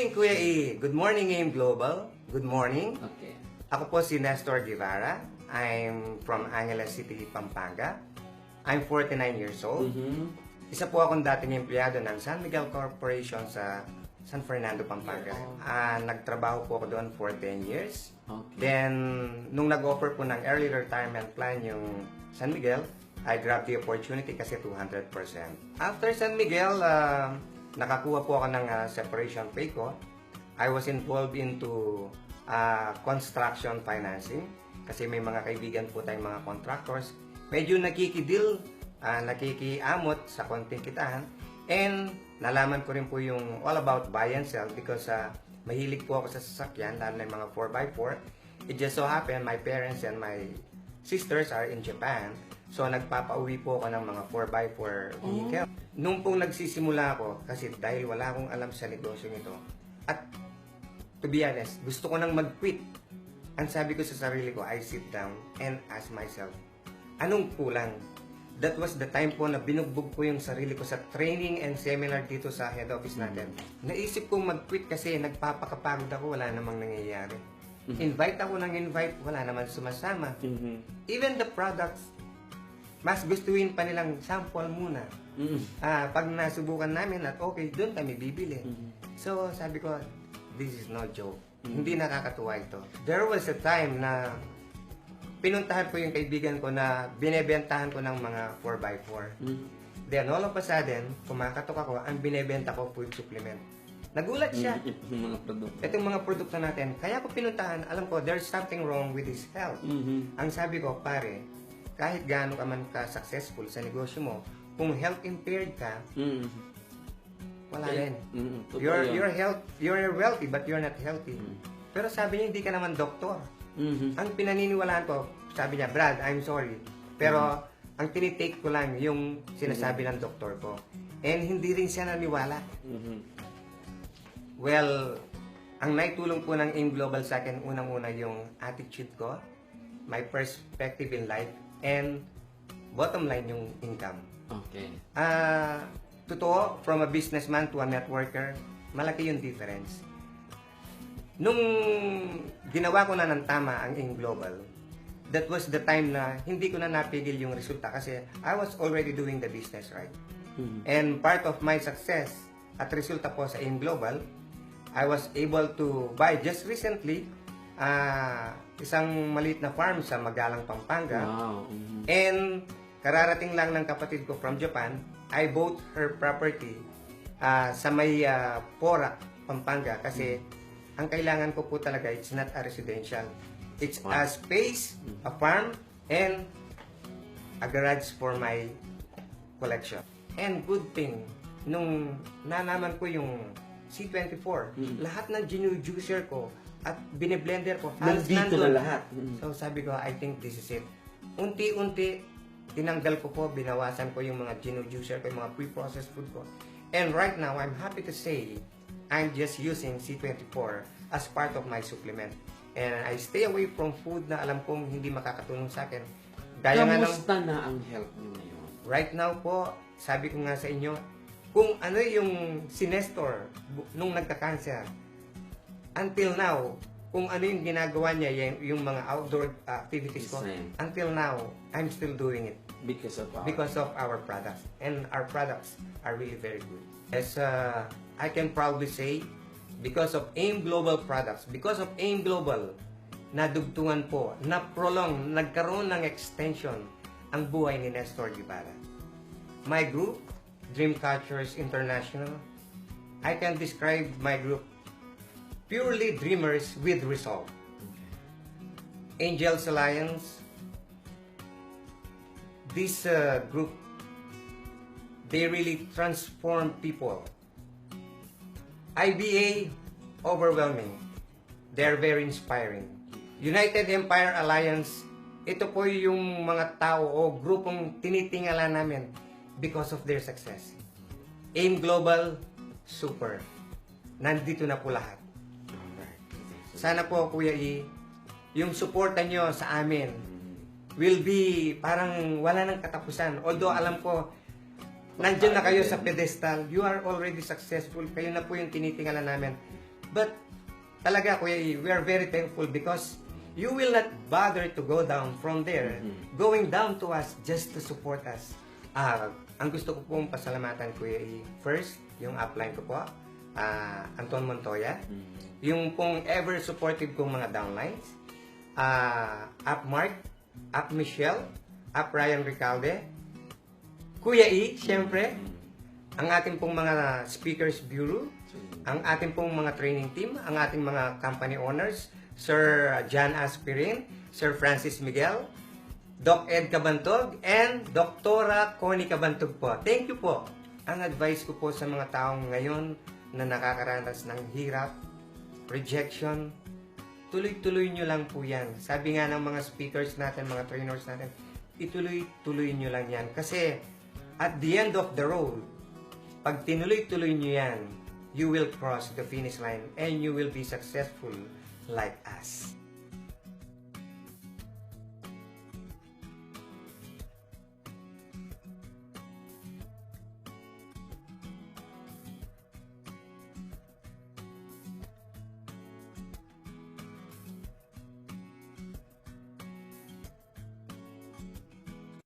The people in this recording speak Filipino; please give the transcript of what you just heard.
morning, Kuya E. Good morning, AIM Global. Good morning. Okay. Ako po si Nestor Guevara. I'm from Angeles City, Pampanga. I'm 49 years old. Isa po akong dating empleyado ng San Miguel Corporation sa San Fernando, Pampanga. Nagtrabaho po ako doon for 10 years. Okay. Then, nung nag-offer po ng early retirement plan yung San Miguel, I grabbed the opportunity kasi 200%. After San Miguel, nakakuha po ako ng separation pay ko. I was involved into construction financing kasi may mga kaibigan po tayong mga contractors. Medyo nakikideal, nakikiamot sa konting kitahan. And nalaman ko rin po yung all about buy and sell because mahilig po ako sa sasakyan, lalo na yung mga 4x4. It just so happened, my parents and my sisters are in Japan. So, nagpapauwi po ako ng mga 4x4 vehicle. Nung pong nagsisimula ako, kasi dahil wala akong alam sa negosyo nito, at to be honest, gusto ko nang mag-quit. Ang sabi ko sa sarili ko, I sit down and ask myself, anong kulang? That was the time po na binugbog ko yung sarili ko sa training and seminar dito sa head office natin. Naisip kong mag-quit kasi nagpapakapagod ako, wala namang nangyayari. Invite ako ng invite, wala naman sumasama. Even the products, mas gustuin pa nilang sample muna. Pag nasubukan namin at okay, doon kami bibili. So, sabi ko, this is no joke. Hindi nakakatuwa ito. There was a time na pinuntahan ko yung kaibigan ko na binebentahan ko ng mga 4x4. Then, all of a sudden, kumakatok ako, ang binebenta ko food supplement. Nagulat siya. Yung mga produkto. Itong mga produkto natin. Kaya ko pinuntahan, alam ko, there's something wrong with his health. Ang sabi ko, pare, kahit gaano ka man ka-successful sa negosyo mo, kung health impaired ka, wala rin. You're wealthy but you're not healthy. Pero sabi niya, hindi ka naman doktor. Ang pinaniniwalaan ko, sabi niya, Brad, I'm sorry. Pero ang tinitake ko lang yung sinasabi ng doktor ko. And hindi rin siya naniwala. Well, ang naitulong po ng AIM Global sa akin, unang-una yung attitude ko, my perspective in life, and bottom line yung income. Okay. Totoo, from a businessman to a networker, malaki yung difference. Nung ginawa ko na ng tama ang AIM Global, that was the time na hindi ko na napigil yung resulta kasi I was already doing the business right. And part of my success at resulta po sa AIM Global, I was able to buy just recently isang maliit na farm sa Magalang, Pampanga. Wow. And kararating lang ng kapatid ko from Japan, I bought her property sa may Porac, Pampanga kasi ang kailangan ko po talaga, it's not a residential. It's a space, a farm, and a garage for my collection. And good thing, nung nanaman ko yung C24, lahat ng ginu-juicer ko at bine-blender ko, halos Nandito nandun. na lahat. So sabi ko, I think this is it. Unti-unti, tinanggal ko po, binawasan ko yung mga ginu-juicer ko, yung mga pre-processed food ko. And right now, I'm happy to say, I'm just using C24 as part of my supplement. And I stay away from food na alam kong hindi makakatulong sa akin. Gaya nga ng, Kamusta na ang health niyo ngayon? right now po, sabi ko nga sa inyo, kung ano yung si Nestor nung nagka-cancer, until now, kung ano yung ginagawa niya, yung mga outdoor activities ko, Same. until now, I'm still doing it Because of our products. And our products are really very good. As I can proudly say, because of AIM Global products, because of AIM Global, nadugtungan po, na-prolong, nagkaroon ng extension ang buhay ni Nestor Guevara. My group, Dream Catchers International, I can describe my group purely dreamers with resolve. Angels Alliance, this group, they really transform people. IBA, overwhelming. They're very inspiring. United Empire Alliance, ito po yung mga tao o grupong tinitingala namin because of their success. AIM Global, super. Nandito na po lahat. Sana po, Kuya E, yung suporta nyo sa amin will be parang wala nang katapusan. Although alam ko, nandiyan na kayo sa pedestal, you are already successful, kayo na po yung tinitingala namin. But talaga, Kuya E, we are very thankful because you will not bother to go down from there, going down to us just to support us. Ang gusto ko pong pasalamatan, Kuya E, first, yung upline ko po, Anton Montoya, yung pong ever supportive kong mga downlines, Up Mark, Up Michelle, Up Ryan Recalde, Kuya E, syempre, ang ating pong mga speakers bureau, ang ating pong mga training team, ang ating mga company owners, Sir John Aspirin, Sir Francis Miguel, Doc Ed Cabantog, and Doktora Connie Cabantog po. Thank you po. Ang advice ko po sa mga taong ngayon na nakakaranas ng hirap, rejection, tuloy-tuloy nyo lang po yan. Sabi nga ng mga speakers natin, mga trainers natin, ituloy-tuloy nyo lang yan. Kasi at the end of the road, pag tinuloy-tuloy nyo yan, you will cross the finish line and you will be successful like us.